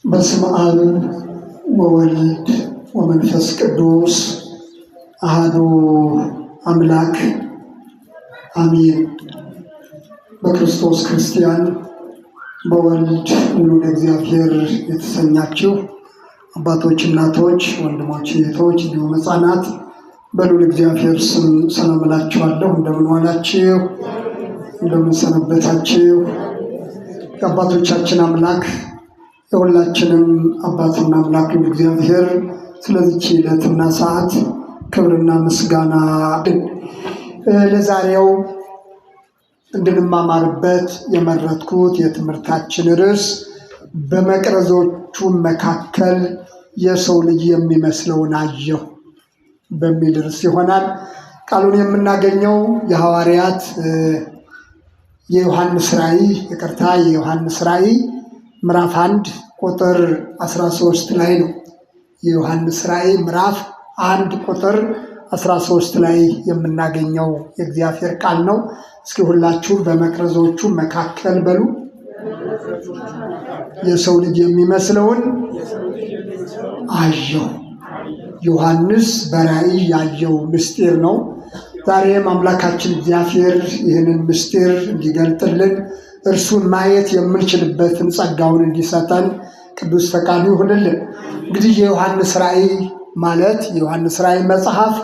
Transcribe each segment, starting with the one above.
በስመ አብ ወወልድ ወመንፈስ ቅዱስ አሐዱ አምላክ አሜን። በክርስቶስ ክርስቲያን በወልድ ውሉደ እግዚአብሔር የተሰኛችሁ አባቶች፣ እናቶች፣ ወንድሞች፣ እህቶች እንዲሁም ሕፃናት በልዑል እግዚአብሔር ስም ሰላም እላችኋለሁ። እንደምን ዋላችሁ? እንደምን ሰነበታችሁ? የአባቶቻችን አምላክ የሁላችንም አባትና አምላክ እግዚአብሔር ስለዚች ዕለትና ሰዓት ክብርና ምስጋና ለዛሬው እንድንማማርበት የመረጥኩት የትምህርታችን ርዕስ በመቅረዞቹ መካከል የሰው ልጅ የሚመስለውን አየሁ በሚል ርዕስ ይሆናል። ቃሉን የምናገኘው የሐዋርያት የዮሐንስ ራእይ ምዕራፍ 1 ቁጥር 13 ላይ ነው። የዮሐንስ ራእይ ምዕራፍ 1 ቁጥር 13 ላይ የምናገኘው የእግዚአብሔር ቃል ነው። እስኪ ሁላችሁ በመቅረዞቹ መካከል በሉ። የሰው ልጅ የሚመስለውን አየሁ። ዮሐንስ በራእይ ያየው ምስጢር ነው። ዛሬም አምላካችን እግዚአብሔር ይህንን ምስጢር እንዲገልጥልን እርሱን ማየት የምንችልበትን ጸጋውን እንዲሰጠን ቅዱስ ፈቃዱ ይሁንልን። እንግዲህ የዮሐንስ ራእይ ማለት የዮሐንስ ራእይ መጽሐፍ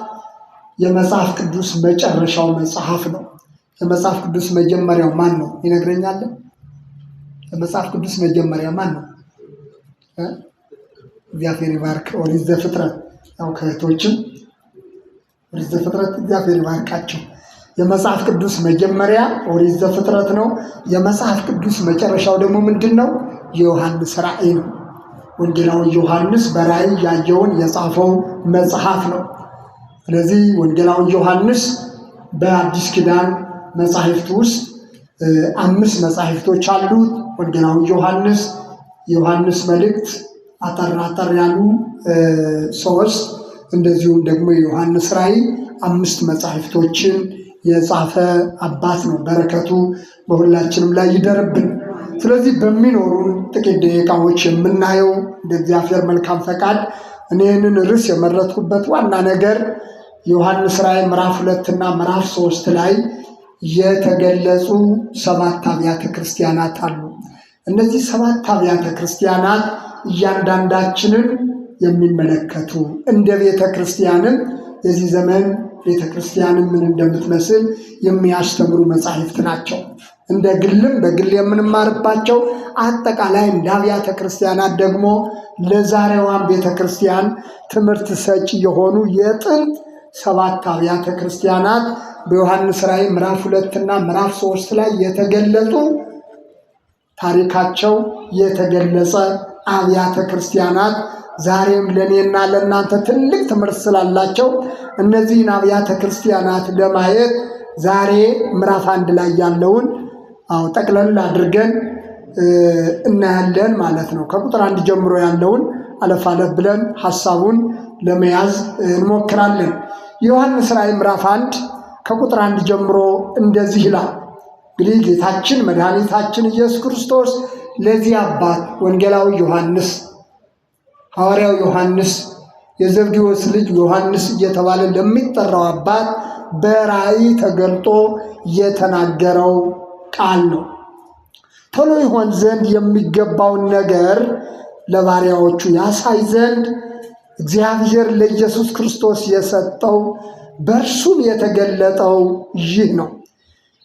የመጽሐፍ ቅዱስ መጨረሻው መጽሐፍ ነው። የመጽሐፍ ቅዱስ መጀመሪያው ማን ነው ይነግረኛል? የመጽሐፍ ቅዱስ መጀመሪያ ማን ነው? እግዚአብሔር ይባርክ። ኦሪት ዘፍጥረት ያው ከእህቶችም ኦሪት ዘፍጥረት እግዚአብሔር ይባርካቸው። የመጽሐፍ ቅዱስ መጀመሪያ ኦሪት ዘፍጥረት ነው። የመጽሐፍ ቅዱስ መጨረሻው ደግሞ ምንድን ነው? የዮሐንስ ራእይ ነው። ወንጌላዊ ዮሐንስ በራእይ ያየውን የጻፈው መጽሐፍ ነው። ስለዚህ ወንጌላዊ ዮሐንስ በአዲስ ኪዳን መጻሕፍት ውስጥ 5 መጻሕፍቶች አሉት። ወንጌላዊ ዮሐንስ፣ የዮሐንስ መልእክት አጠር ያሉ 3፣ እንደዚሁም ደግሞ የዮሐንስ ራእይ 5 መጻሕፍቶችን የጻፈ አባት ነው። በረከቱ በሁላችንም ላይ ይደርብን። ስለዚህ በሚኖሩን ጥቂት ደቂቃዎች የምናየው እንደ እግዚአብሔር መልካም ፈቃድ እኔንን ርዕስ የመረጥኩበት ዋና ነገር ዮሐንስ ራእይ ምዕራፍ 2 እና ምዕራፍ 3 ላይ የተገለጹ 7 አብያተ ክርስቲያናት አሉ። እነዚህ 7 አብያተ ክርስቲያናት እያንዳንዳችንን የሚመለከቱ እንደ ቤተ ክርስቲያንም የዚህ ዘመን ቤተ ክርስቲያንን ምን እንደምትመስል የሚያስተምሩ መጻሕፍት ናቸው። እንደ ግልም በግል የምንማርባቸው አጠቃላይ እንደ አብያተ ክርስቲያናት ደግሞ ለዛሬዋን ቤተ ክርስቲያን ትምህርት ሰጪ የሆኑ የጥንት 7 አብያተ ክርስቲያናት በዮሐንስ ራእይ ምዕራፍ 2 እና ምዕራፍ 3 ላይ የተገለጡ ታሪካቸው የተገለጸ አብያተ ክርስቲያናት ዛሬም ለእኔና ለእናንተ ትልቅ ትምህርት ስላላቸው እነዚህን አብያተ ክርስቲያናት ለማየት ዛሬ ምዕራፍ 1 ላይ ያለውን ጠቅለል አድርገን እናያለን ማለት ነው። ከቁጥር 1 ጀምሮ ያለውን አለፍ ብለን ሐሳቡን ለመያዝ እንሞክራለን። የዮሐንስ ራእይ ምዕራፍ 1 ከቁጥር 1 ጀምሮ እንደዚህ ይላል። እንግዲህ ጌታችን መድኃኒታችን ኢየሱስ ክርስቶስ ለዚህ አባት ወንጌላዊ ዮሐንስ፣ ሐዋርያው ዮሐንስ፣ የዘብዴዎስ ልጅ ዮሐንስ እየተባለ ለሚጠራው አባት በራእይ ተገልጦ የተናገረው ቃል ነው። ቶሎ ይሆን ዘንድ የሚገባውን ነገር ለባሪያዎቹ ያሳይ ዘንድ እግዚአብሔር ለኢየሱስ ክርስቶስ የሰጠው በእርሱም የተገለጠው ይህ ነው።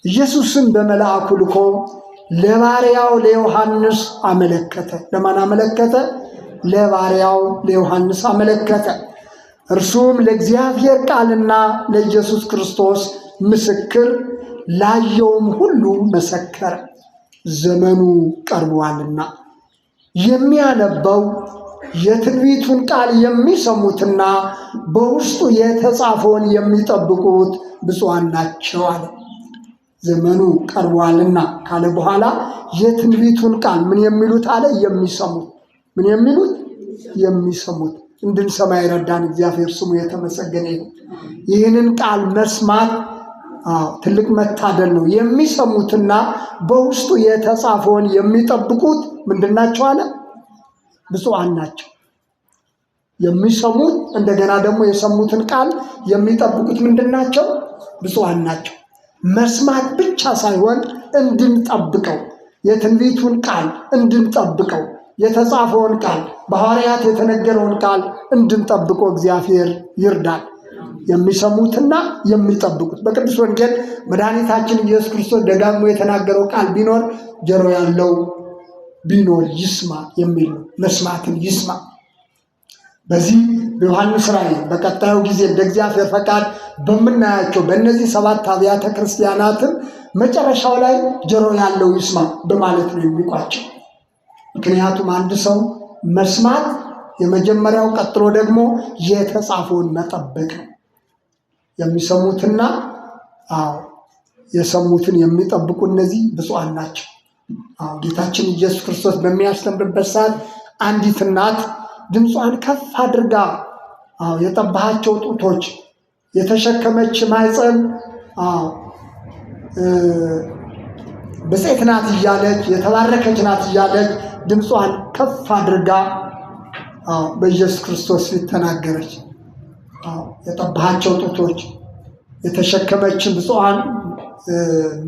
ኢየሱስን በመልአኩ ልኮ ለባሪያው ለዮሐንስ አመለከተ። ለማን አመለከተ? ለባሪያው ለዮሐንስ አመለከተ። እርሱም ለእግዚአብሔር ቃልና ለኢየሱስ ክርስቶስ ምስክር፣ ላየውም ሁሉ መሰከረ። ዘመኑ ቀርቧልና የሚያነበው የትንቢቱን ቃል የሚሰሙትና በውስጡ የተጻፈውን የሚጠብቁት ብፁዓን ናቸው አለ። ዘመኑ ቀርቧልና ካለ በኋላ የትንቢቱን ቃል ምን የሚሉት አለ? የሚሰሙት። ምን የሚሉት? የሚሰሙት። እንድንሰማ ይረዳን እግዚአብሔር ስሙ የተመሰገነ ይሁን። ይህንን ቃል መስማት ትልቅ መታደል ነው። የሚሰሙትና በውስጡ የተጻፈውን የሚጠብቁት ምንድናቸው አለ? ብፁዓን ናቸው። የሚሰሙት እንደገና ደግሞ የሰሙትን ቃል የሚጠብቁት ምንድን ናቸው? ብፁዓን ናቸው። መስማት ብቻ ሳይሆን እንድንጠብቀው፣ የትንቢቱን ቃል እንድንጠብቀው፣ የተጻፈውን ቃል በሐዋርያት የተነገረውን ቃል እንድንጠብቀው እግዚአብሔር ይርዳል። የሚሰሙትና የሚጠብቁት በቅዱስ ወንጌል መድኃኒታችን ኢየሱስ ክርስቶስ ደጋግሞ የተናገረው ቃል ቢኖር ጆሮ ያለው ቢኖር ይስማ የሚል ነው። መስማትን ይስማ። በዚህ በዮሐንስ ራእይ በቀጣዩ ጊዜ እንደ እግዚአብሔር ፈቃድ በምናያቸው በእነዚህ 7 አብያተ ክርስቲያናትም መጨረሻው ላይ ጆሮ ያለው ይስማ በማለት ነው የሚቋጨው። ምክንያቱም አንድ ሰው መስማት የመጀመሪያው፣ ቀጥሎ ደግሞ የተጻፈውን መጠበቅ ነው። የሚሰሙትና የሰሙትን የሚጠብቁ እነዚህ ብፁዓን ናቸው። ጌታችን ኢየሱስ ክርስቶስ በሚያስተምርበት ሰዓት አንዲት እናት ድምጿን ከፍ አድርጋ የጠባሃቸው ጡቶች፣ የተሸከመች ማኅፀን ብፅዕት ናት እያለች የተባረከች ናት እያለች ድምጿን ከፍ አድርጋ በኢየሱስ ክርስቶስ ፊት ተናገረች። የጠባሃቸው ጡቶች የተሸከመችን ብፁዓን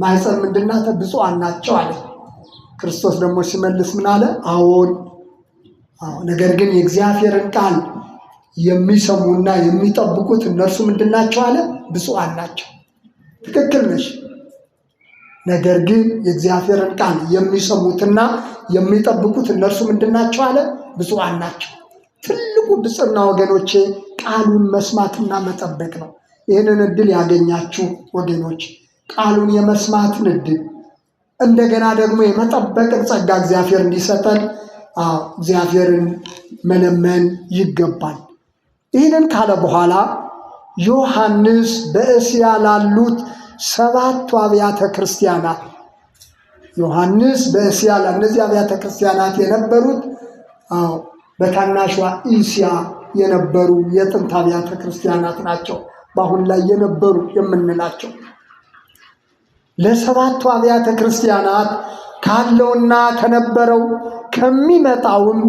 ማኅፀን ምንድን ናት? ብፁዓን ናቸው አለ። ክርስቶስ ደግሞ ሲመልስ ምን አለ? አዎን፣ ነገር ግን የእግዚአብሔርን ቃል የሚሰሙና የሚጠብቁት እነርሱ ምንድን ናቸው አለ? ብፁዓን ናቸው። ትክክል ነሽ። ነገር ግን የእግዚአብሔርን ቃል የሚሰሙትና የሚጠብቁት እነርሱ ምንድን ናቸው አለ? ብፁዓን ናቸው። ትልቁ ብፅዕና ወገኖቼ ቃሉን መስማትና መጠበቅ ነው። ይህንን እድል ያገኛችሁ ወገኖች ቃሉን የመስማትን እድል እንደገና ደግሞ የመጠበቅን ጸጋ እግዚአብሔር እንዲሰጠን እግዚአብሔርን መለመን ይገባል። ይህንን ካለ በኋላ ዮሐንስ በእስያ ላሉት 7 አብያተ ክርስቲያናት ዮሐንስ በእስያ እነዚህ አብያተ ክርስቲያናት የነበሩት በታናሿ እስያ የነበሩ የጥንት አብያተ ክርስቲያናት ናቸው። በአሁን ላይ የነበሩ የምንላቸው ለ7ቱ አብያተ ክርስቲያናት ካለውና ከነበረው ከሚመጣውም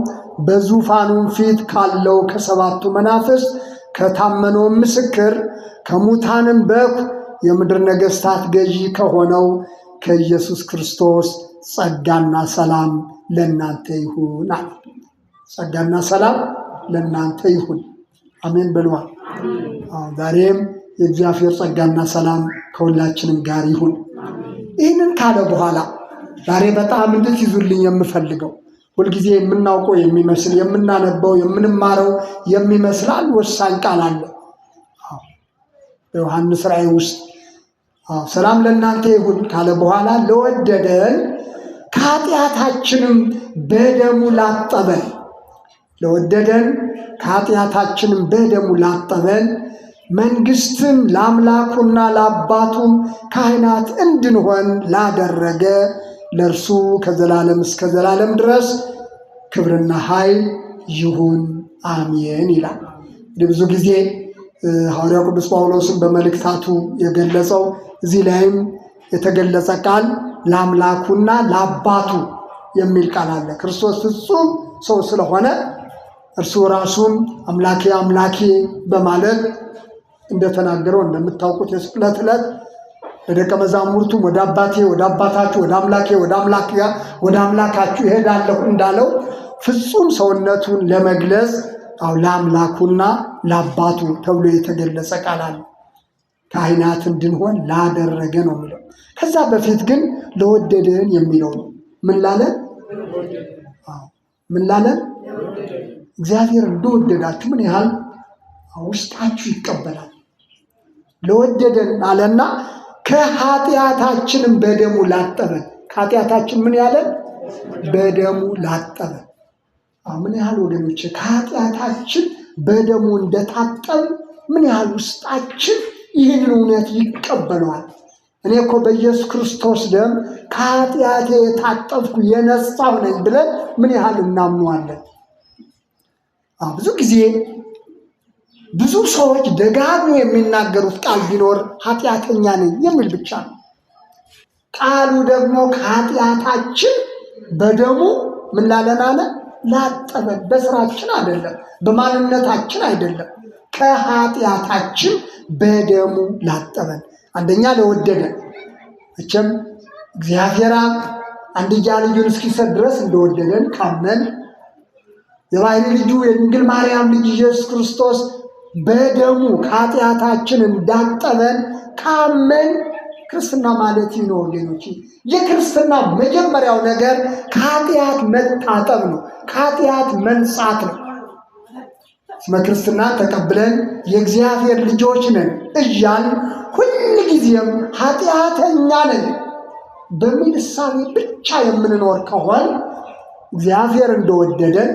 በዙፋኑም ፊት ካለው ከ7ቱ መናፍስት ከታመነው ምስክር ከሙታንም በኩር የምድር ነገሥታት ገዢ ከሆነው ከኢየሱስ ክርስቶስ ጸጋና ሰላም ለእናንተ ይሁን አለ። ጸጋና ሰላም ለእናንተ ይሁን። አሜን በልዋ። ዛሬም የእግዚአብሔር ጸጋና ሰላም ከሁላችንም ጋር ይሁን። ይህንን ካለ በኋላ ዛሬ በጣም እንድትይዙልኝ የምፈልገው ሁልጊዜ የምናውቀው የሚመስል የምናነበው የምንማረው የሚመስላል ወሳኝ ቃል አለ በዮሐንስ ራእይ ውስጥ። ሰላም ለእናንተ ይሁን ካለ በኋላ ለወደደን ከኃጢአታችንም በደሙ ላጠበን ለወደደን ከኃጢአታችንም በደሙ ላጠበን መንግሥትም ለአምላኩና ለአባቱም ካህናት እንድንሆን ላደረገ ለእርሱ ከዘላለም እስከ ዘላለም ድረስ ክብርና ኃይል ይሁን አሜን ይላል። እንግዲህ ብዙ ጊዜ ሐዋርያው ቅዱስ ጳውሎስን በመልእክታቱ የገለጸው እዚህ ላይም የተገለጸ ቃል ለአምላኩና ለአባቱ የሚል ቃል አለ። ክርስቶስ ፍጹም ሰው ስለሆነ እርሱ ራሱም አምላኬ አምላኬ በማለት እንደተናገረው እንደምታውቁት የስቅለት ዕለት ለደቀ መዛሙርቱም ወደ አባቴ ወደ አባታችሁ ወደ አምላካችሁ ይሄዳለሁ እንዳለው ፍጹም ሰውነቱን ለመግለጽ ለአምላኩና ለአባቱ ተብሎ የተገለጸ ቃል አለ። ካህናት እንድንሆን ላደረገ ነው የሚለው። ከዛ በፊት ግን ለወደደን የሚለው ነው። ምን ላለን? እግዚአብሔር እንደወደዳችሁ ምን ያህል ውስጣችሁ ይቀበላል። ለወደደን አለና ከኃጢአታችንም በደሙ ላጠበን። ከኃጢአታችን ምን ያለን? በደሙ ላጠበን። ምን ያህል ወገኖች ከኃጢአታችን በደሙ እንደታጠብን ምን ያህል ውስጣችን ይህንን እውነት ይቀበለዋል። እኔ እኮ በኢየሱስ ክርስቶስ ደም ከኃጢአቴ የታጠብኩ የነጻሁ ነኝ ብለን ምን ያህል እናምነዋለን። ብዙ ጊዜ ብዙ ሰዎች ደጋግሞ የሚናገሩት ቃል ቢኖር ኃጢአተኛ ነኝ የሚል ብቻ ነው። ቃሉ ደግሞ ከኃጢአታችን በደሙ ምን ላለን አለ? ላጠበን። በስራችን አይደለም፣ በማንነታችን አይደለም፣ ከኃጢአታችን በደሙ ላጠበን። አንደኛ ለወደደን። መቼም እግዚአብሔር አንድያ ልጁን እስኪሰጥ ድረስ እንደወደደን ካመን የባሕርይ ልጁ የድንግል ማርያም ልጅ ኢየሱስ ክርስቶስ በደሙ ከኃጢአታችን እንዳጠበን ካመን ክርስትና ማለት ይህ ነው ወገኖች። የክርስትና መጀመሪያው ነገር ከኃጢአት መታጠብ ነው፣ ከኃጢአት መንጻት ነው። ስመ ክርስትና ተቀብለን የእግዚአብሔር ልጆች ነን እያልን ሁልጊዜም ኃጢአተኛ ነን በሚል እሳቤ ብቻ የምንኖር ከሆን እግዚአብሔር እንደወደደን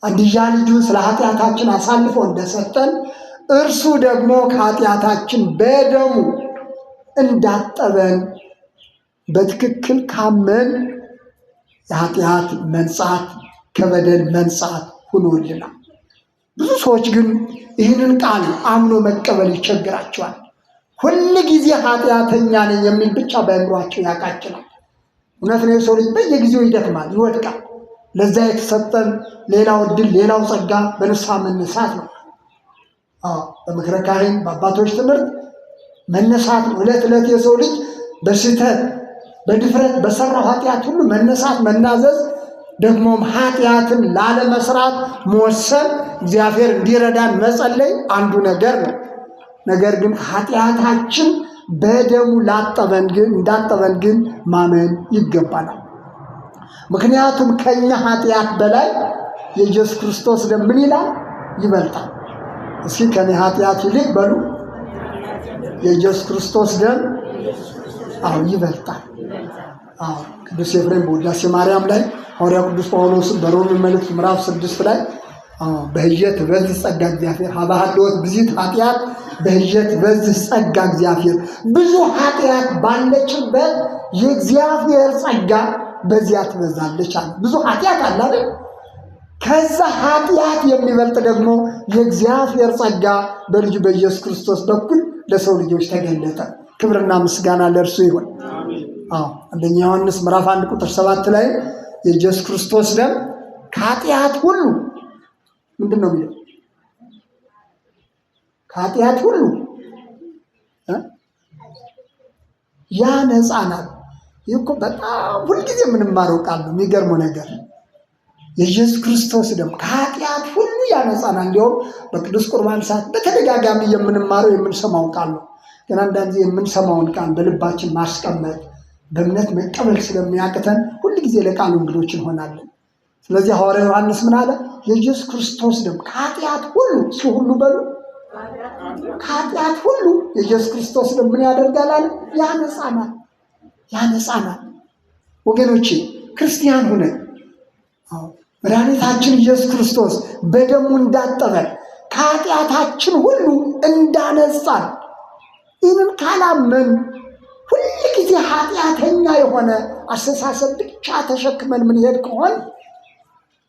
አንድያ ልጁን ስለ ኃጢአታችን አሳልፎ እንደሰጠን እርሱ ደግሞ ከኃጢአታችን በደሙ እንዳጠበን በትክክል ካመን የኃጢአት መንጻት ከበደል መንጻት ሆኖልናል። ብዙ ሰዎች ግን ይህንን ቃል አምኖ መቀበል ይቸግራቸዋል። ሁል ጊዜ ኃጢአተኛ ነኝ የሚል ብቻ በእምሯቸው ያቃጭላል። እውነት ነው። የሰው ልጅ በየጊዜው ይደክማል፣ ይወድቃል። ለዛ የተሰጠን ሌላው ዕድል ሌላው ጸጋ በንስሐ መነሳት ነው። በምክረ ካህን በአባቶች ትምህርት መነሳት ነው። ዕለት ዕለት የሰው ልጅ በስህተት በድፍረት በሰራው ኃጢአት ሁሉ መነሳት መናዘዝ፣ ደግሞም ኃጢአትን ላለመስራት መወሰን፣ እግዚአብሔር እንዲረዳን መጸለይ አንዱ ነገር ነው። ነገር ግን ኃጢአታችን በደሙ እንዳጠበን ግን ማመን ይገባናል። ምክንያቱም ከኛ ኃጢአት በላይ የኢየሱስ ክርስቶስ ደም ምን ይላል? ይበልጣል። እስኪ ከኔ ኃጢአት ይልቅ በሉ የኢየሱስ ክርስቶስ ደም ይበልጣል። ቅዱስ ኤፍሬም በውዳሴ ማርያም ላይ ሐዋርያው ቅዱስ ጳውሎስም በሮሜ መልእክት ምዕራፍ 6 ላይ በህየት በዚህ ጸጋ እግዚአብሔር ሀባህልወት ብዙት ኃጢአት በህየት በዚህ ጸጋ እግዚአብሔር፣ ብዙ ኃጢአት ባለችበት የእግዚአብሔር ጸጋ በዚያ ትበዛለች አለ። ብዙ ኃጢአት አለ አይደል? ከዛ ኃጢአት የሚበልጥ ደግሞ የእግዚአብሔር ጸጋ በልጁ በኢየሱስ ክርስቶስ በኩል ለሰው ልጆች ተገለጠ። ክብርና ምስጋና ለእርሱ ይሁን። አንደኛ ዮሐንስ ምዕራፍ 1 ቁጥር 7 ላይ የኢየሱስ ክርስቶስ ደም ከኃጢአት ሁሉ ምንድን ነው የሚለው? ከኃጢአት ሁሉ ያነጻናል። ይህ እኮ በጣም ሁልጊዜ የምንማረው ቃል ነው። የሚገርመው ነገር የኢየሱስ ክርስቶስ ደም ከኃጢአት ሁሉ ያነጻናል። እንዲሁም በቅዱስ ቁርባን ሰዓት በተደጋጋሚ የምንማረው የምንሰማው ቃል ነው። ግን አንዳንድ ጊዜ የምንሰማውን ቃል በልባችን ማስቀመጥ በእምነት መቀበል ስለሚያቅተን ሁልጊዜ ለቃሉ እንግዶች እንሆናለን። ስለዚህ ሐዋርያው ዮሐንስ ምን አለ? የኢየሱስ ክርስቶስ ደም ከኃጢአት ሁሉ ሁሉ በሉ ከኃጢአት ሁሉ የኢየሱስ ክርስቶስ ደም ምን ያደርጋል አለ? ያነጻናል። ወገኖቼ ክርስቲያን ሁነን መድኃኒታችን ኢየሱስ ክርስቶስ በደሙ እንዳጠበን ከኃጢአታችን ሁሉ እንዳነጻን ይህንን ካላመን ሁልጊዜ ኃጢአተኛ የሆነ አስተሳሰብ ብቻ ተሸክመን ምንሄድ ከሆን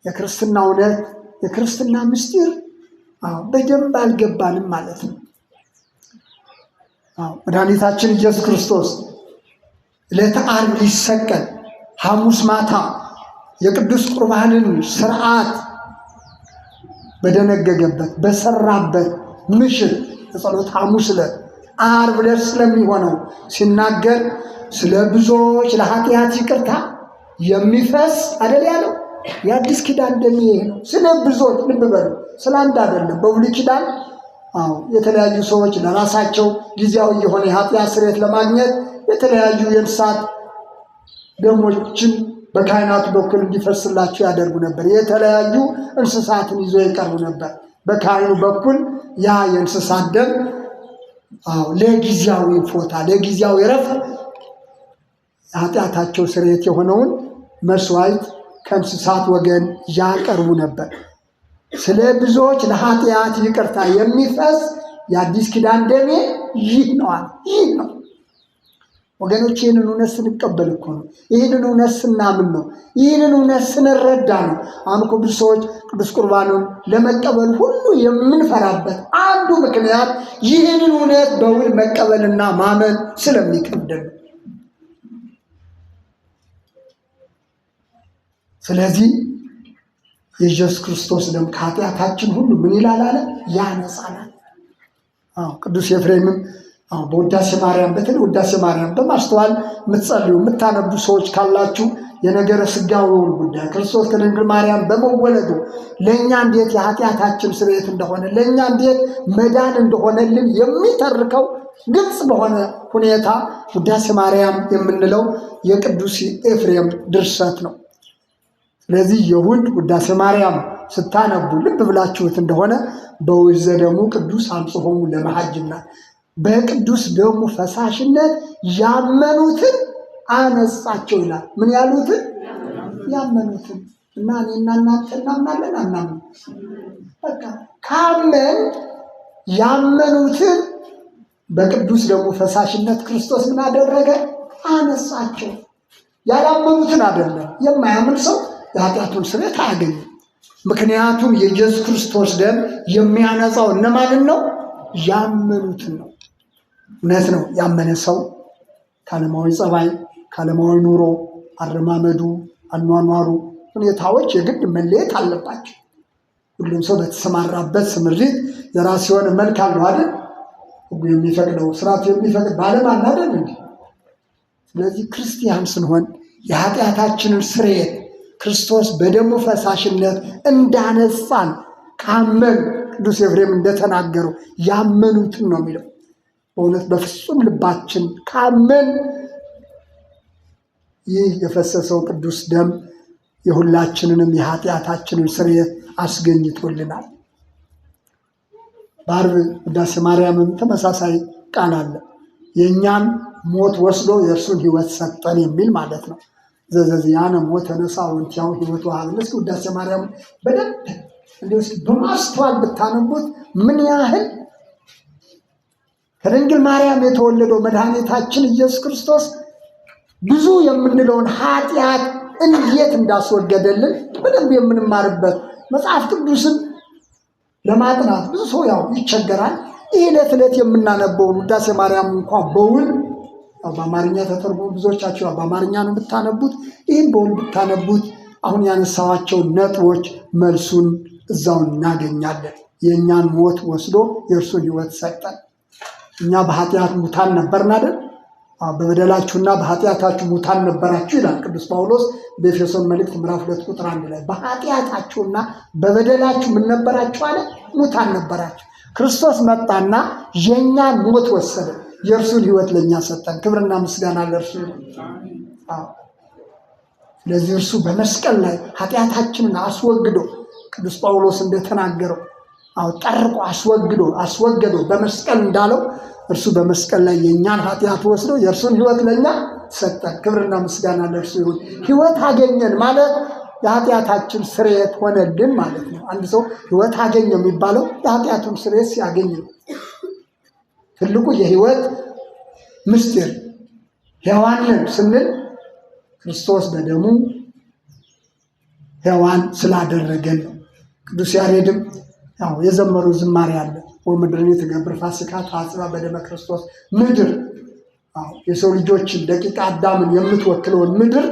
የክርስትና እውነት የክርስትና ምስጢር በደንብ አልገባንም ማለት ነው። መድኃኒታችን ኢየሱስ ክርስቶስ ዕለተ ዓርብ ሊሰቀል ሐሙስ ማታ የቅዱስ ቁርባንን ስርዓት በደነገገበት በሰራበት ምሽት የጸሎት ሐሙስ ዕለት ዓርብ ዕለት ስለሚሆነው ሲናገር ስለ ብዙዎች ለኃጢአት ይቅርታ የሚፈስ አይደል ያለው? የአዲስ ኪዳን ደም ይሄ ነው። ስለ ብዙዎች ልብ በሉ፣ ስለ አንድ አይደለም። በብሉይ ኪዳን የተለያዩ ሰዎች ለራሳቸው ጊዜያዊ የሆነ የኃጢአት ስርየት ለማግኘት የተለያዩ የእንስሳት ደሞችን በካህናቱ በኩል እንዲፈስላቸው ያደርጉ ነበር። የተለያዩ እንስሳትን ይዞ ይቀርቡ ነበር። በካህኑ በኩል ያ የእንስሳት ደም ለጊዜያዊ ፎታ ለጊዜያዊ ረፍት ኃጢአታቸው ስርየት የሆነውን መስዋዕት ከእንስሳት ወገን ያቀርቡ ነበር። ስለ ብዙዎች ለኃጢአት ይቅርታ የሚፈስ የአዲስ ኪዳን ደሜ ይህ ነዋል። ይህ ነው ወገኖች። ይህንን እውነት ስንቀበል እኮ ነው። ይህንን እውነት ስናምን ነው። ይህንን እውነት ስንረዳ ነው። አሁን እኮ ብዙ ሰዎች ቅዱስ ቁርባኑን ለመቀበል ሁሉ የምንፈራበት አንዱ ምክንያት ይህንን እውነት በውል መቀበልና ማመን ስለሚከብደን። ስለዚህ የኢየሱስ ክርስቶስ ደም ከኃጢአታችን ሁሉ ምን ይላል አለ? ያነጻናል። ቅዱስ ኤፍሬምም በውዳሴ ማርያም በተለይ ውዳሴ ማርያም በማስተዋል የምትጸልዩ የምታነቡ ሰዎች ካላችሁ የነገረ ሥጋዌውን ጉዳይ ክርስቶስ ከድንግል ማርያም በመወለዱ ለእኛ እንዴት የኃጢአታችን ስርየት እንደሆነ ለእኛ እንዴት መዳን እንደሆነልን የሚተርከው ግልጽ በሆነ ሁኔታ ውዳሴ ማርያም የምንለው የቅዱስ ኤፍሬም ድርሰት ነው። ስለዚህ የሁድ ውዳሴ ማርያም ስታነቡ ልብ ብላችሁት እንደሆነ በውእዘ ደሙ ቅዱስ አምጽሖሙ ለመሐጅናት በቅዱስ ደሙ ፈሳሽነት ያመኑትን አነጻቸው ይላል። ምን ያሉትን? ያመኑትን። እና እኔና እናንተ እናምናለን አናምን? በቃ ካመን ያመኑትን በቅዱስ ደሙ ፈሳሽነት ክርስቶስ ምን አደረገ? አነጻቸው። ያላመኑትን አይደለም። የማያምን ሰው የኃጢአቱን ስርየት አያገኝም። ምክንያቱም የኢየሱስ ክርስቶስ ደም የሚያነጻው እነማንን ነው? ያመኑትን ነው። እውነት ነው። ያመነ ሰው ከዓለማዊ ጸባይ፣ ከዓለማዊ ኑሮ፣ አረማመዱ፣ አኗኗሩ ሁኔታዎች የግድ መለየት አለባቸው። ሁሉም ሰው በተሰማራበት ስምሪት የራሱ የሆነ መልክ አለው አይደል? ሕጉ የሚፈቅደው ስርዓቱ የሚፈቅድ ባለም አናደን እንዲ። ስለዚህ ክርስቲያን ስንሆን የኃጢአታችንን ስርየት ክርስቶስ በደሙ ፈሳሽነት እንዳነጻን ካመን ቅዱስ ኤፍሬም እንደተናገረው ያመኑትን ነው የሚለው። በእውነት በፍጹም ልባችን ካመን ይህ የፈሰሰው ቅዱስ ደም የሁላችንንም የኃጢአታችንን ስርየት አስገኝቶልናል። በዓርብ ውዳሴ ማርያምም ተመሳሳይ ቃል አለ። የእኛን ሞት ወስዶ የእርሱን ሕይወት ሰጠን የሚል ማለት ነው። ዘዘዚያነ ሞት ተነሳ ወንቲያው ሕይወቱ ሀብን። እስኪ ውዳሴ ማርያም በደንብ እንዲሁ በማስተዋል ብታነቡት ምን ያህል ከድንግል ማርያም የተወለደው መድኃኒታችን ኢየሱስ ክርስቶስ ብዙ የምንለውን ኃጢአት እንዴት እንዳስወገደልን በደንብ የምንማርበት። መጽሐፍ ቅዱስን ለማጥናት ብዙ ሰው ያው ይቸገራል። ይህ ዕለት ዕለት የምናነበውን ውዳሴ ማርያም እንኳ በውል በአማርኛ ተተርጎ ብዙዎቻችሁ በአማርኛ ነው የምታነቡት። ይህም በውል ብታነቡት አሁን ያነሳዋቸውን ነጥቦች መልሱን እዛው እናገኛለን። የእኛን ሞት ወስዶ የእርሱን ሕይወት ሰጠን። እኛ በኃጢአት ሙታን ነበርን አይደል? በበደላችሁና በኃጢአታችሁ ሙታን ነበራችሁ ይላል ቅዱስ ጳውሎስ በኤፌሶን መልእክት ምዕራፍ 2 ቁጥር 1 ላይ። በኃጢአታችሁና በበደላችሁ ምን ነበራችሁ አለ? ሙታን ነበራችሁ። ክርስቶስ መጣና የእኛን ሞት ወሰደ፣ የእርሱን ሕይወት ለእኛ ሰጠን። ክብርና ምስጋና ለእርሱ። ስለዚህ እርሱ በመስቀል ላይ ኃጢአታችንን አስወግዶ ቅዱስ ጳውሎስ እንደተናገረው ጠርቆ አስወገዶ በመስቀል እንዳለው እርሱ በመስቀል ላይ የእኛን ኃጢአት ወስዶ የእርሱን ሕይወት ለእኛ ሰጠን። ክብርና ምስጋና ለእርሱ ይሁን። ሕይወት አገኘን ማለት የኃጢአታችን ስርየት ሆነልን ማለት ነው። አንድ ሰው ሕይወት አገኘ የሚባለው የኃጢአቱን ስርየት ሲያገኝ ነው። ትልቁ የሕይወት ምስጢር ሕያዋንን ስንል ክርስቶስ በደሙ ሕያዋን ስላደረገን ነው። ቅዱስ ያሬድም የዘመሩ ዝማሬ አለ። ወምድርን ትገብር ፋሲካ ተአጽባ በደመ ክርስቶስ። ምድር የሰው ልጆችን ደቂቀ አዳምን የምትወክለውን ምድር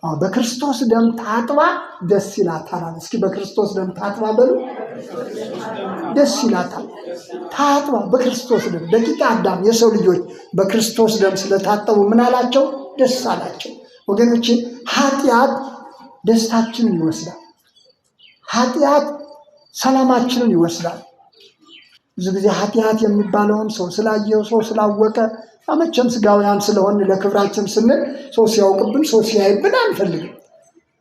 በክርስቶስ ደም ታጥባ ደስ ይላታል። እስኪ በክርስቶስ ደም ታጥባ በሉ። ደስ ይላታል። ታጥባ በክርስቶስ ደም ደቂቀ አዳም የሰው ልጆች በክርስቶስ ደም ስለታጠቡ ምን አላቸው? ደስ አላቸው። ወገኖቼ ኃጢአት ደስታችንን ይወስዳል። ኃጢአት ሰላማችንን ይወስዳል። ብዙ ጊዜ ኃጢአት የሚባለውን ሰው ስላየው ሰው ስላወቀ መቼም ስጋውያን ስለሆን ለክብራችን ስንል ሰው ሲያውቅብን ሰው ሲያይብን አንፈልግም።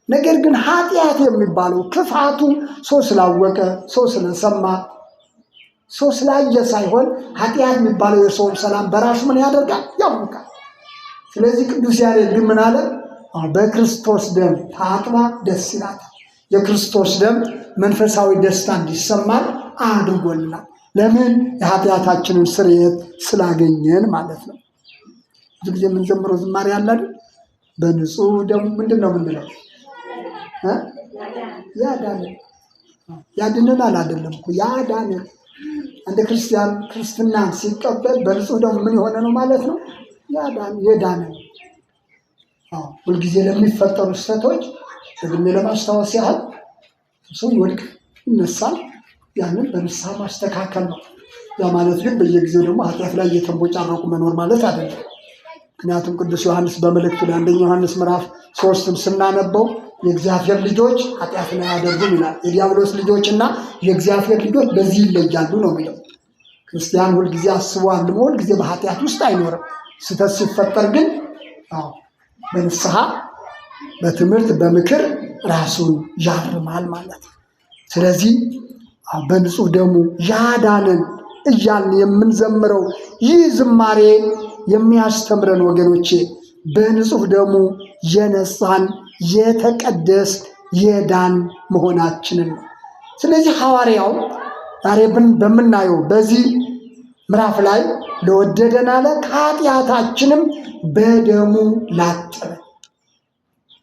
ነገር ግን ኃጢአት የሚባለው ክፋቱ ሰው ስላወቀ ሰው ስለሰማ ሰው ስላየ ሳይሆን ኃጢአት የሚባለው የሰውን ሰላም በራሱ ምን ያደርጋል? ያውቃል። ስለዚህ ቅዱስ ያሬድ ግን ምን አለ? በክርስቶስ ደም ታጥባ ደስ ይላታል። የክርስቶስ ደም መንፈሳዊ ደስታ እንዲሰማን አድርጎልናል። ለምን? የኃጢአታችንን ስርየት ስላገኘን ማለት ነው። ብዙ ጊዜ የምንዘምረው ዝማሬ ያለ አይደል? በንጹህ ደሙ ምንድን ነው የምንለው? ያዳነን። ያድነናል አይደለም እኮ ያዳነን። አንድ ክርስቲያን ክርስትናን ሲቀበል በንጹህ ደሙ ምን የሆነ ነው ማለት ነው? የዳነን። ሁልጊዜ ለሚፈጠሩ ስህተቶች ደግሜ ለማስታወስ ያህል ሰው ይወድቅ ይነሳል። ያንን በንስሐ ማስተካከል ነው። ያ ማለት ግን በየጊዜው ደግሞ ኃጢአት ላይ እየተንቦጫረቁ መኖር ማለት አይደለም። ምክንያቱም ቅዱስ ዮሐንስ በመልእክቱ ላይ 1 ዮሐንስ ምዕራፍ 3 ስናነበው የእግዚአብሔር ልጆች ኃጢአትን አያደርጉም ይላል። የዲያብሎስ ልጆችና የእግዚአብሔር ልጆች በዚህ ይለያሉ ነው የሚለው። ክርስቲያን ሁልጊዜ አስቦ አልሞ ሁልጊዜ በኃጢአት ውስጥ አይኖርም። ስህተት ሲፈጠር ግን በንስሐ በትምህርት በምክር ራሱን ያርማል ማለት ነው። ስለዚህ በንጹህ ደሙ ያዳነን እያልን የምንዘምረው ይህ ዝማሬ የሚያስተምረን ወገኖቼ በንጹህ ደሙ የነጻን የተቀደስ የዳን መሆናችንን ነው። ስለዚህ ሐዋርያው ዛሬ በምናየው በዚህ ምዕራፍ ላይ ለወደደን አለ ከኃጢአታችንም በደሙ ላጠበን።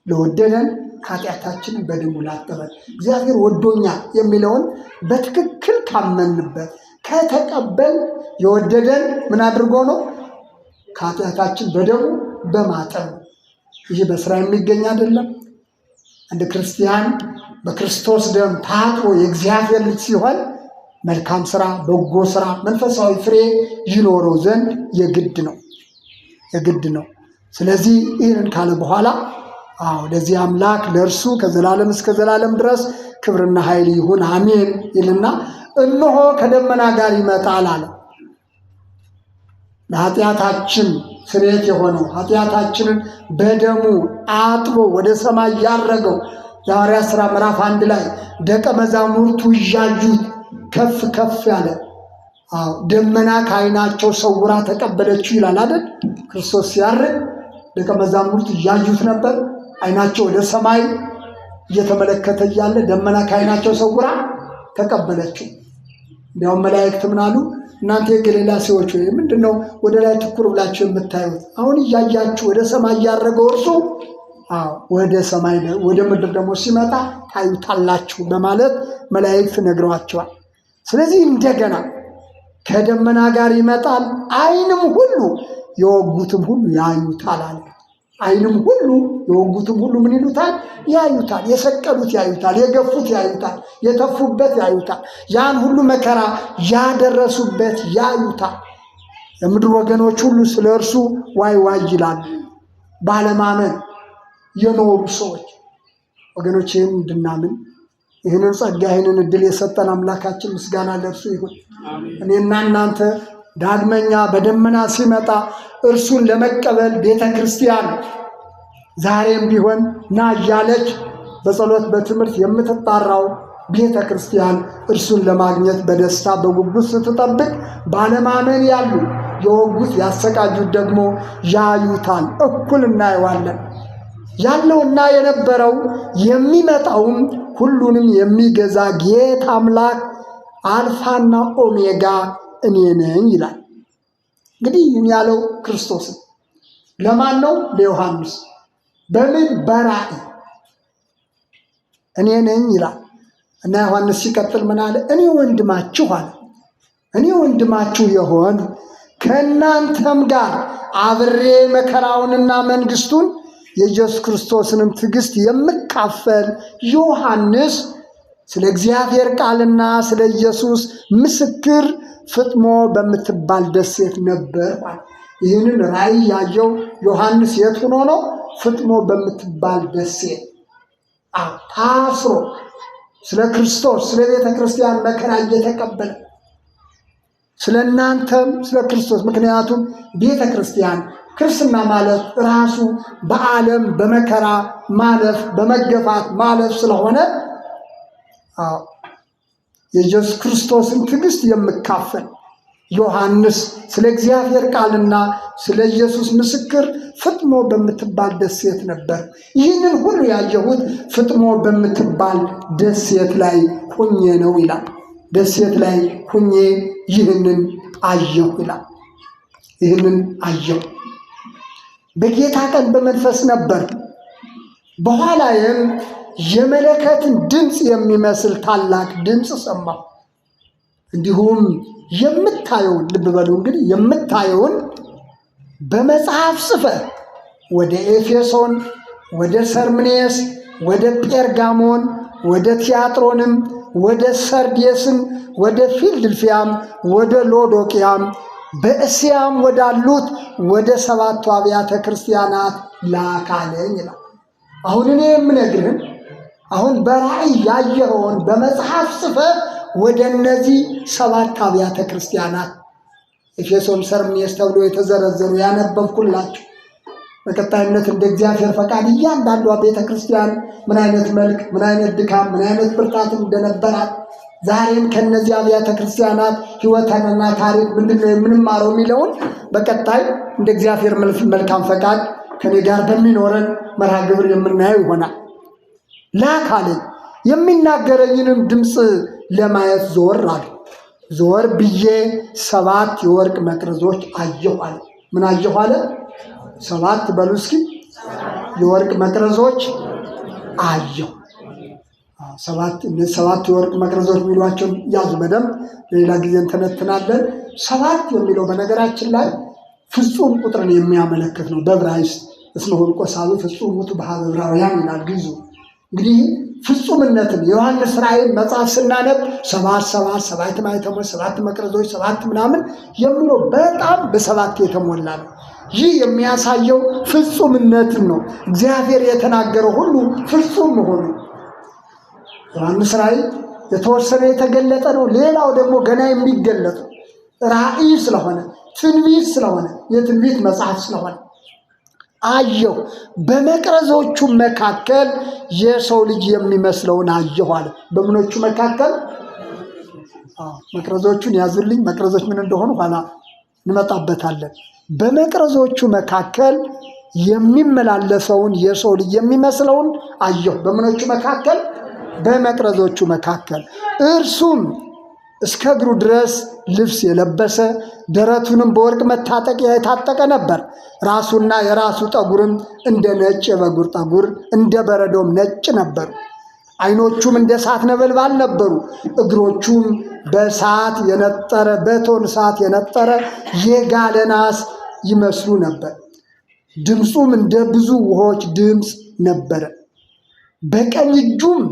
ለወደደን ከኃጢአታችንም በደሙ ላጠበን። እግዚአብሔር ወዶኛል የሚለውን በትክክል ካመንበት ከተቀበል የወደደን ምን አድርጎ ነው? ከኃጢአታችን በደሙ በማጠብ። ይህ በስራ የሚገኝ አይደለም። አንድ ክርስቲያን በክርስቶስ ደም ታጥቦ የእግዚአብሔር ልጅ ሲሆን መልካም ስራ፣ በጎ ስራ፣ መንፈሳዊ ፍሬ ይኖረው ዘንድ የግድ ነው። ስለዚህ ይህንን ካለ በኋላ ለዚህ አምላክ ለእርሱ ከዘላለም እስከ ዘላለም ድረስ ክብርና ኃይል ይሁን አሜን ይልና እነሆ ከደመና ጋር ይመጣል አለ። ለኃጢአታችን ስርየት የሆነው ኃጢአታችንን በደሙ አጥቦ ወደ ሰማይ ያረገው የሐዋርያት ሥራ ምዕራፍ 1 ላይ ደቀ መዛሙርቱ እያዩት ከፍ ከፍ ያለ ደመና ከዓይናቸው ሰውራ ተቀበለችው ይላል አይደል? ክርስቶስ ሲያርግ ደቀ መዛሙርቱ እያዩት ነበር። ዓይናቸው ወደ ሰማይ እየተመለከተ እያለ ደመና ከዓይናቸው ሰውራ ተቀበለችው። እንዲያውም መላእክት ምን አሉ? እናንተ የገሊላ ሰዎች ወይ ምንድነው ወደ ላይ ትኩር ብላችሁ የምታዩት? አሁን እያያችሁ ወደ ሰማይ ያረገው እርሱ ወደ ሰማይ ወደ ምድር ደግሞ ሲመጣ ታዩታላችሁ በማለት መላእክት ነግረዋቸዋል። ስለዚህ እንደገና ከደመና ጋር ይመጣል፣ ዓይንም ሁሉ የወጉትም ሁሉ ያዩታል አለ። ዓይንም ሁሉ የወጉትም ሁሉ ምን ይሉታል? ያዩታል። የሰቀሉት ያዩታል፣ የገፉት ያዩታል፣ የተፉበት ያዩታል፣ ያን ሁሉ መከራ ያደረሱበት ያዩታል። የምድር ወገኖች ሁሉ ስለ እርሱ ዋይ ዋይ ይላሉ። ባለማመን የኖሩ ሰዎች ወገኖች ይህን እንድናምን ይህንን ጸጋ ይህንን እድል የሰጠን አምላካችን ምስጋና ለእርሱ ይሁን። እኔና እናንተ ዳግመኛ በደመና ሲመጣ እርሱን ለመቀበል ቤተ ክርስቲያን ዛሬም ቢሆን ና እያለች በጸሎት በትምህርት የምትጣራው ቤተ ክርስቲያን እርሱን ለማግኘት በደስታ በጉጉት ስትጠብቅ፣ ባለማመን ያሉ የወጉት ያሰቃጁት ደግሞ ያዩታል። እኩል እናየዋለን። ያለውና የነበረው የሚመጣውም ሁሉንም የሚገዛ ጌታ አምላክ አልፋና ኦሜጋ እኔ ነኝ ይላል። እንግዲህ ይህን ያለው ክርስቶስን ለማን ነው? ለዮሐንስ። በምን? በራእይ እኔ ነኝ ይላል እና ዮሐንስ ሲቀጥል ምን አለ? እኔ ወንድማችሁ አለ። እኔ ወንድማችሁ የሆን ከእናንተም ጋር አብሬ መከራውንና መንግስቱን የኢየሱስ ክርስቶስንም ትዕግስት የምካፈል ዮሐንስ ስለ እግዚአብሔር ቃልና ስለ ኢየሱስ ምስክር ፍጥሞ በምትባል ደሴት ነበር። ይህንን ራእይ ያየው ዮሐንስ የት ሆኖ ነው? ፍጥሞ በምትባል ደሴት ታስሮ ስለ ክርስቶስ ስለ ቤተ ክርስቲያን መከራ እየተቀበለ ስለ እናንተም ስለ ክርስቶስ። ምክንያቱም ቤተ ክርስቲያን ክርስትና ማለት ራሱ በዓለም በመከራ ማለፍ በመገፋት ማለፍ ስለሆነ የኢየሱስ ክርስቶስን ትዕግስት የምካፈል ዮሐንስ ስለ እግዚአብሔር ቃልና ስለ ኢየሱስ ምስክር ፍጥሞ በምትባል ደሴት ነበር። ይህንን ሁሉ ያየሁት ፍጥሞ በምትባል ደሴት ላይ ሁኜ ነው ይላል። ደሴት ላይ ሁኜ ይህንን አየሁ ይላል። ይህንን አየሁ። በጌታ ቀን በመንፈስ ነበር። በኋላዬም የመለከትን ድምፅ የሚመስል ታላቅ ድምፅ ሰማሁ። እንዲሁም የምታየውን ልብ በሉ እንግዲህ የምታየውን በመጽሐፍ ጽፈህ ወደ ኤፌሶን፣ ወደ ሰርምኔስ፣ ወደ ጴርጋሞን፣ ወደ ቲያጥሮንም ወደ ሰርዴስም ወደ ፊልድልፊያም ወደ ሎዶቅያም በእስያም ወዳሉት ወደ 7ቱ አብያተ ክርስቲያናት ላካለኝ ይላል። አሁን እኔ የምነግርህን አሁን በራእይ ያየኸውን በመጽሐፍ ጽፈህ ወደ እነዚህ 7 አብያተ ክርስቲያናት ኤፌሶን፣ ሰርምኔስ ተብሎ የተዘረዘሩ ያነበብኩላችሁ። በቀጣይነት እንደ እግዚአብሔር ፈቃድ እያንዳንዷ ቤተ ክርስቲያን ምን አይነት መልክ፣ ምን አይነት ድካም፣ ምን አይነት ብርታት እንደነበራት ዛሬም ከነዚህ አብያተ ክርስቲያናት ሕይወትና ታሪክ ምንድነው የምንማረው የሚለውን በቀጣይ እንደ እግዚአብሔር መልካም ፈቃድ ከኔ ጋር በሚኖረን መርሃ ግብር የምናየው ይሆናል። ላካለኝ የሚናገረኝንም ድምፅ ለማየት ዞር አለ። ዞር ብዬ 7 የወርቅ መቅረዞች አየሁ አለ። ምን አየሁ አለ? 7 በሉ እስኪ። የወርቅ መቅረዞች አየሁ። 7 የወርቅ መቅረዞች የሚሏቸውን ያዙ በደንብ፣ ሌላ ጊዜ እንተነትናለን። 7 የሚለው በነገራችን ላይ ፍጹም ቁጥርን የሚያመለክት ነው። በዕብራይስጥ እስመ ሁልቆ ሳብዕ ፍጹም ውእቱ በኀበ ዕብራውያን ይላል ግዕዙ። እንግዲህ ፍጹምነትን የዮሐንስ ራእይን መጽሐፍ ስናነብ 7 ማኅተሞች፣ 7 መቅረዞች፣ 7 ምናምን የሚለው በጣም በ7 የተሞላ ነው። ይህ የሚያሳየው ፍጹምነትን ነው። እግዚአብሔር የተናገረው ሁሉ ፍጹም መሆኑ። ዮሐንስ ራእይ የተወሰነ የተገለጠ ነው። ሌላው ደግሞ ገና የሚገለጥ ራእይ ስለሆነ ትንቢት ስለሆነ የትንቢት መጽሐፍ ስለሆነ አየሁ። በመቅረዞቹ መካከል የሰው ልጅ የሚመስለውን አየሁ አለ። በምኖቹ መካከል መቅረዞቹን ያዙልኝ። መቅረዞች ምን እንደሆኑ ኋላ እንመጣበታለን። በመቅረዞቹ መካከል የሚመላለሰውን የሰው ልጅ የሚመስለውን አየሁ። በምኖቹ መካከል? በመቅረዞቹ መካከል። እርሱም እስከ እግሩ ድረስ ልብስ የለበሰ ደረቱንም በወርቅ መታጠቂያ የታጠቀ ነበር። ራሱና የራሱ ጠጉርም እንደ ነጭ የበጉር ጠጉር እንደ በረዶም ነጭ ነበሩ። ዓይኖቹም እንደ እሳት ነበልባል ነበሩ። እግሮቹም በእሳት የነጠረ በእቶን እሳት የነጠረ የጋለ ናስ ይመስሉ ነበር። ድምፁም እንደ ብዙ ውኆች ድምፅ ነበረ። በቀኝ እጁም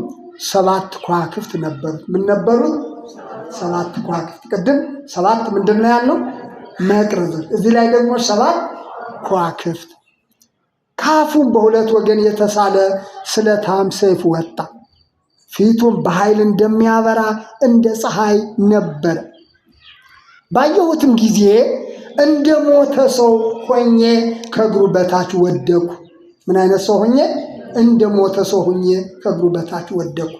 7 ከዋክብት ነበሩት። ምን ነበሩት? 7 ከዋክብት። ቅድም 7 ምንድን ነው ያለው? መቅረዞች። እዚህ ላይ ደግሞ 7 ከዋክብት። ካፉም በሁለት ወገን የተሳለ ስለታም ሰይፍ ወጣ። ፊቱም በኃይል እንደሚያበራ እንደ ፀሐይ ነበረ። ባየሁትም ጊዜ እንደ ሞተ ሰው ሆኜ ከእግሩ በታች ወደኩ። ምን አይነት ሰው ሆኜ? እንደ ሞተ ሰው ሆኜ ከእግሩ በታች ወደኩ።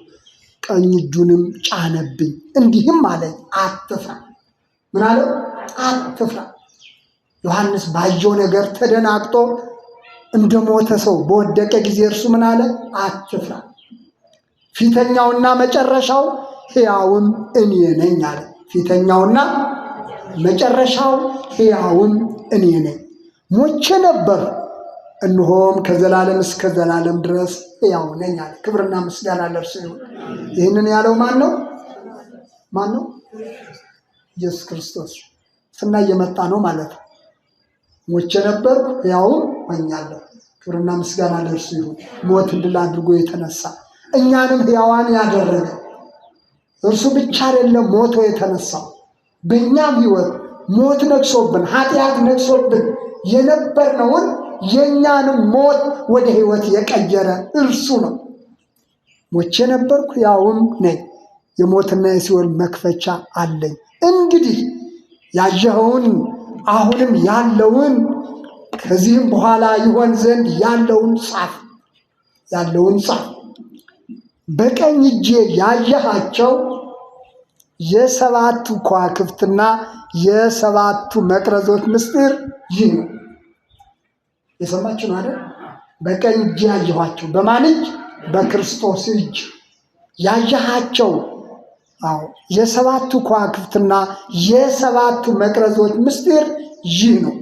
ቀኝ እጁንም ጫነብኝ፣ እንዲህም አለኝ፣ አትፍራ። ምን አለው? አትፍራ። ዮሐንስ ባየው ነገር ተደናግጦ እንደ ሞተ ሰው በወደቀ ጊዜ እርሱ ምን አለ? አትፍራ፣ ፊተኛውና መጨረሻው ሕያውም እኔ ነኝ አለ። ፊተኛውና መጨረሻው ሕያውም እኔ ነኝ። ሞቼ ነበር፣ እነሆም ከዘላለም እስከ ዘላለም ድረስ ሕያው ነኝ አለ። ክብርና ምስጋና ለእርሱ ይሁን። ይህንን ያለው ማን ነው? ማን ነው? ኢየሱስ ክርስቶስ። ስና እየመጣ ነው ማለት ነው። ሞቼ ነበር፣ ሕያውም ሆኛለሁ። ክብርና ምስጋና ለእርሱ ይሁን። ሞትን ድል አድርጎ የተነሳ እኛንም ሕያዋን ያደረገ እርሱ ብቻ አይደለም ሞቶ የተነሳው። በእኛም ሕይወት ሞት ነግሶብን ኃጢአት ነግሶብን የነበርነውን የእኛንም ሞት ወደ ሕይወት የቀየረ እርሱ ነው። ሞቼ ነበርኩ ሕያውም ነኝ፣ የሞትና የሲኦል መክፈቻ አለኝ። እንግዲህ ያየኸውን አሁንም ያለውን ከዚህም በኋላ ይሆን ዘንድ ያለውን ጻፍ። ያለውን ጻፍ። በቀኝ እጄ ያየሃቸው የ7ቱ ከዋክብትና የ7ቱ መቅረዞች ምስጢር ይህ ነው። የሰማችሁ ነው አይደል? በቀኝ እጄ ያየኋቸው። በማን እጅ? በክርስቶስ እጅ ያየሃቸው። አዎ፣ የ7ቱ ከዋክብትና የ7ቱ መቅረዞች ምስጢር ይህ ነው።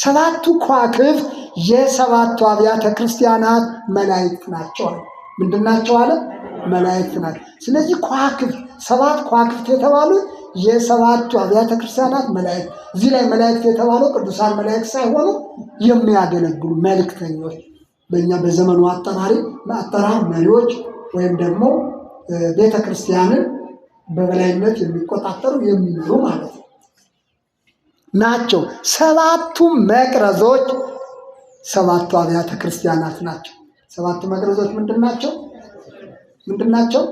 7ቱ ከዋክብት የ7ቱ አብያተ ክርስቲያናት መላእክት ናቸው። ምንድን ናቸው አለ? መላእክት ናቸው። ስለዚህ ከዋክብት 7 ከዋክብት የተባሉት የ7ቱ አብያተ ክርስቲያናት መላእክት። እዚህ ላይ መላእክት የተባለው ቅዱሳን መላእክት ሳይሆኑ የሚያገለግሉ መልእክተኞች፣ በእኛ በዘመኑ አጠራር መሪዎች ወይም ደግሞ ቤተ ክርስቲያንን በበላይነት የሚቆጣጠሩ የሚመሩ ማለት ነው ናቸው። ሰባቱ መቅረዞች ሰባቱ አብያተ ክርስቲያናት ናቸው። ሰባቱ መቅረዞች ምንድን ናቸው?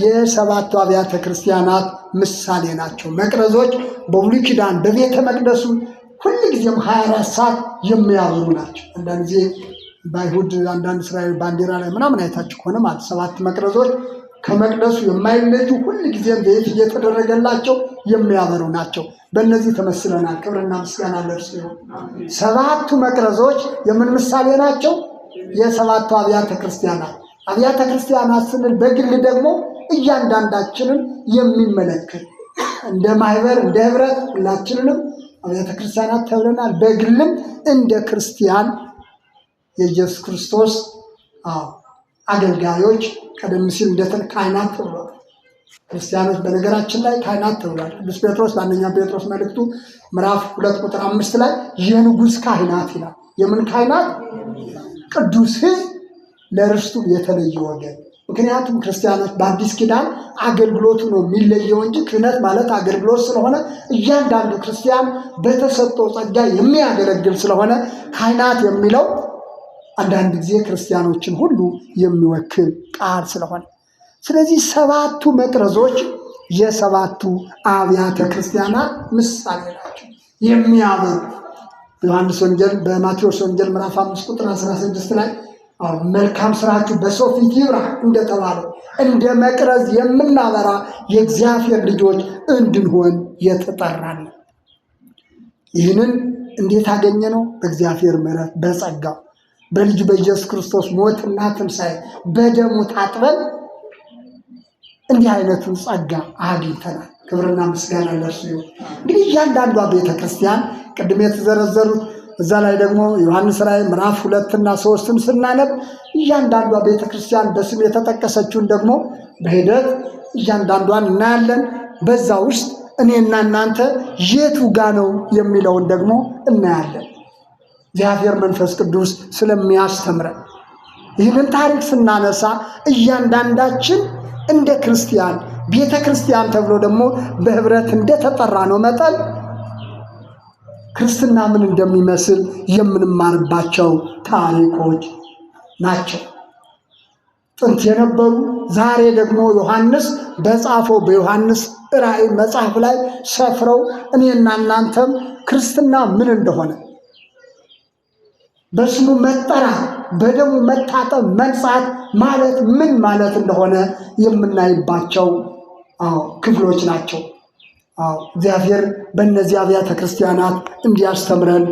የሰባቱ አብያተ ክርስቲያናት ምሳሌ ናቸው። መቅረዞች በብሉይ ኪዳን በቤተ መቅደሱ ሁልጊዜም 24 ሰዓት የሚያበሩ ናቸው። አንዳንድ ጊዜ በአይሁድ አንዳንድ እስራኤል ባንዲራ ላይ ምናምን አይታችሁ ከሆነ ማለት ሰባት መቅረዞች ከመቅደሱ የማይለዩ ሁልጊዜም ዘይት እየተደረገላቸው የሚያበሩ ናቸው። በእነዚህ ተመስለናል። ክብርና ምስጋና ለእርሱ ይሁን። ሰባቱ መቅረዞች የምን ምሳሌ ናቸው? የሰባቱ አብያተ ክርስቲያናት። አብያተ ክርስቲያናት ስንል በግል ደግሞ እያንዳንዳችንን የሚመለከት እንደ ማህበር እንደ ህብረት ሁላችንንም አብያተ ክርስቲያናት ተብለናል። በግልም እንደ ክርስቲያን የኢየሱስ ክርስቶስ አገልጋዮች ቀደም ሲል ካህናት ተብሏል። ክርስቲያኖች በነገራችን ላይ ካህናት ተብሏል። ቅዱስ ጴጥሮስ በአንደኛ ጴጥሮስ መልእክቱ ምዕራፍ 2 ቁጥር 5 ላይ የንጉሥ ካህናት ይላል። የምን ካህናት? ቅዱስ ሕዝብ ለርስቱ የተለየ ወገን። ምክንያቱም ክርስቲያኖች በአዲስ ኪዳን አገልግሎቱ ነው የሚለየው እንጂ ክህነት ማለት አገልግሎት ስለሆነ እያንዳንዱ ክርስቲያን በተሰጠው ጸጋ የሚያገለግል ስለሆነ ካህናት የሚለው አንዳንድ ጊዜ ክርስቲያኖችን ሁሉ የሚወክል ቃል ስለሆነ፣ ስለዚህ ሰባቱ መቅረዞች የሰባቱ አብያተ ክርስቲያናት ምሳሌ ናቸው። የሚያበሩ ዮሐንስ ወንጌል በማቴዎስ ወንጌል ምዕራፍ 5 ቁጥር 16 ላይ መልካም ስራችሁ በሰው ፊት ይብራ እንደተባለው እንደ መቅረዝ የምናበራ የእግዚአብሔር ልጆች እንድንሆን የተጠራን። ይህንን እንዴት አገኘ ነው? በእግዚአብሔር ምሕረት በጸጋው በልጁ በኢየሱስ ክርስቶስ ሞትና ትንሣኤ በደሙ ታጥበን እንዲህ አይነቱን ጸጋ አግኝተናል። ክብርና ምስጋና ለእርሱ ይሁን። እንግዲህ እያንዳንዷ ቤተክርስቲያን ቅድም የተዘረዘሩት እዛ ላይ ደግሞ ዮሐንስ ራእይ ምዕራፍ 2 እና 3 ስናነብ እያንዳንዷ ቤተክርስቲያን በስም የተጠቀሰችውን ደግሞ በሂደት እያንዳንዷን እናያለን። በዛ ውስጥ እኔና እናንተ የቱ ጋ ነው የሚለውን ደግሞ እናያለን። እግዚአብሔር መንፈስ ቅዱስ ስለሚያስተምረን ይህንን ታሪክ ስናነሳ እያንዳንዳችን እንደ ክርስቲያን ቤተ ክርስቲያን ተብሎ ደግሞ በህብረት እንደተጠራ ነው መጠን ክርስትና ምን እንደሚመስል የምንማርባቸው ታሪኮች ናቸው። ጥንት የነበሩ ዛሬ ደግሞ ዮሐንስ በጻፈው በዮሐንስ ራእይ መጽሐፍ ላይ ሰፍረው እኔና እናንተም ክርስትና ምን እንደሆነ በስሙ መጠራት በደሙ መታጠብ መንጻት ማለት ምን ማለት እንደሆነ የምናይባቸው ክፍሎች ናቸው። እግዚአብሔር በእነዚህ አብያተ ክርስቲያናት እንዲያስተምረን